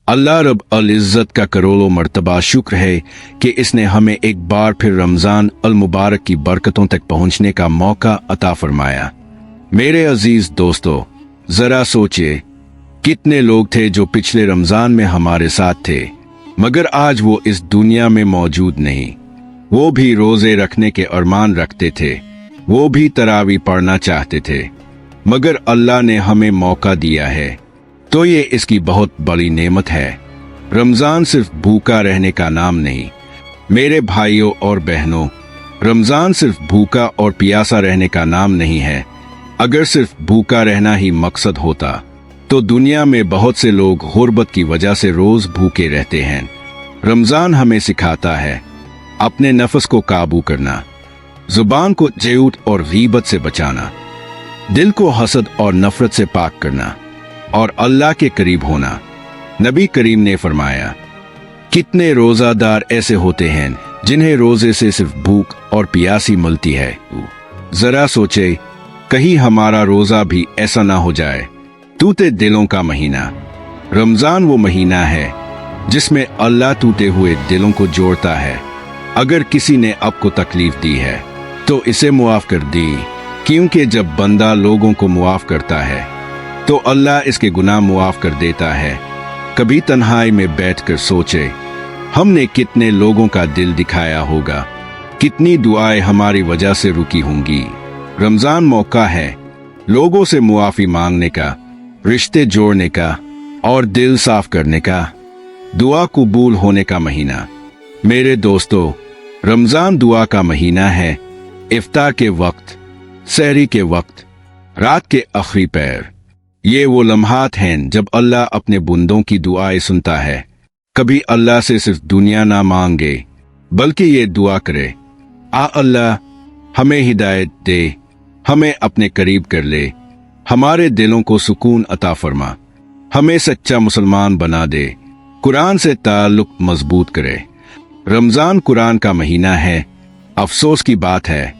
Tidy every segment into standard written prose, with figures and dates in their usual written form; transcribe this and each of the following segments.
अल्लाह रब अल इज़्ज़त का करोड़ों मर्तबा शुक्र है कि इसने हमें एक बार फिर रमज़ान अल मुबारक की बरकतों तक पहुंचने का मौका अता फरमाया। मेरे अजीज दोस्तों, जरा सोचिए, कितने लोग थे जो पिछले रमज़ान में हमारे साथ थे, मगर आज वो इस दुनिया में मौजूद नहीं। वो भी रोजे रखने के अरमान रखते थे, वो भी तरावी पढ़ना चाहते थे, मगर अल्लाह ने हमें मौका दिया है, तो ये इसकी बहुत बड़ी नेमत है। रमज़ान सिर्फ भूखा रहने का नाम नहीं मेरे भाइयों और बहनों, रमज़ान सिर्फ भूखा और प्यासा रहने का नाम नहीं है। अगर सिर्फ भूखा रहना ही मकसद होता तो दुनिया में बहुत से लोग गुर्बत की वजह से रोज भूखे रहते हैं। रमज़ान हमें सिखाता है अपने नफ्स को काबू करना, जुबान को झूठ और गीबत से बचाना, दिल को हसद और नफरत से पाक करना और अल्लाह के करीब होना। नबी करीम ने फरमाया, कितने रोजादार ऐसे होते हैं जिन्हें रोजे से सिर्फ भूख और प्यासी मिलती है। जरा सोचे, कहीं हमारा रोजा भी ऐसा ना हो जाए। टूटे दिलों का महीना। रमजान वो महीना है जिसमें अल्लाह टूटे हुए दिलों को जोड़ता है। अगर किसी ने आपको तकलीफ दी है तो इसे मुआफ कर दी, क्योंकि जब बंदा लोगों को मुआफ करता है तो अल्लाह इसके गुनाह मुआफ कर देता है। कभी तन्हाई में बैठकर सोचे, हमने कितने लोगों का दिल दिखाया होगा, कितनी दुआएं हमारी वजह से रुकी होंगी। रमजान मौका है लोगों से मुआफी मांगने का, रिश्ते जोड़ने का और दिल साफ करने का, दुआ कबूल होने का महीना। मेरे दोस्तों, रमजान दुआ का महीना है। इफ्तार के वक्त, सहरी के वक्त, रात के आखिरी पैर, ये वो लम्हात हैं जब अल्लाह अपने बंदों की दुआएं सुनता है। कभी अल्लाह से सिर्फ दुनिया ना मांगे, बल्कि ये दुआ करे, आ अल्लाह हमें हिदायत दे, हमें अपने करीब कर ले, हमारे दिलों को सुकून अता फरमा, हमें सच्चा मुसलमान बना दे, कुरान से ताल्लुक मजबूत करे। रमजान कुरान का महीना है। अफसोस की बात है,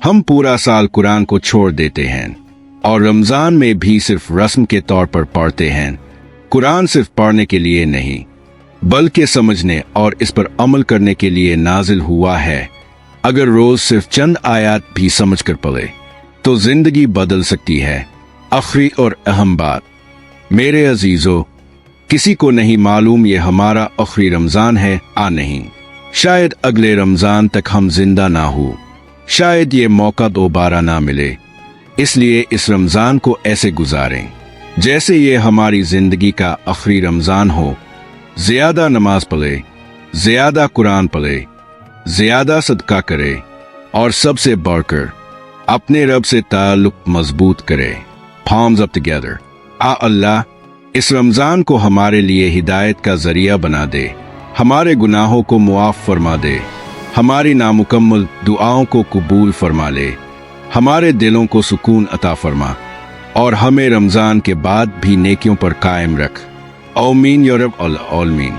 हम पूरा साल कुरान को छोड़ देते हैं और रमजान में भी सिर्फ रस्म के तौर पर पढ़ते हैं। कुरान सिर्फ पढ़ने के लिए नहीं, बल्कि समझने और इस पर अमल करने के लिए नाजिल हुआ है। अगर रोज सिर्फ चंद आयत भी समझकर पढ़े तो जिंदगी बदल सकती है। आखिरी और अहम बात, मेरे अजीजों, किसी को नहीं मालूम ये हमारा आखिरी रमजान है या नहीं। शायद अगले रमजान तक हम जिंदा ना हो, शायद ये मौका दोबारा ना मिले। इसलिए इस रमजान को ऐसे गुजारें जैसे ये हमारी जिंदगी का आखिरी रमजान हो। ज्यादा नमाज पढ़े, ज्यादा कुरान पढ़े, ज्यादा सदका करे और सबसे बढ़कर अपने रब से ताल्लुक मजबूत करे। Palms up together। आ अल्लाह इस रमजान को हमारे लिए हिदायत का जरिया बना दे, हमारे गुनाहों को मुआफ फरमा दे, हमारी नामुकम्मल दुआओं को कबूल फरमा ले, हमारे दिलों को सुकून अता फरमा और हमें रमजान के बाद भी नेकियों पर कायम रख। आमीन या रब आलमीन।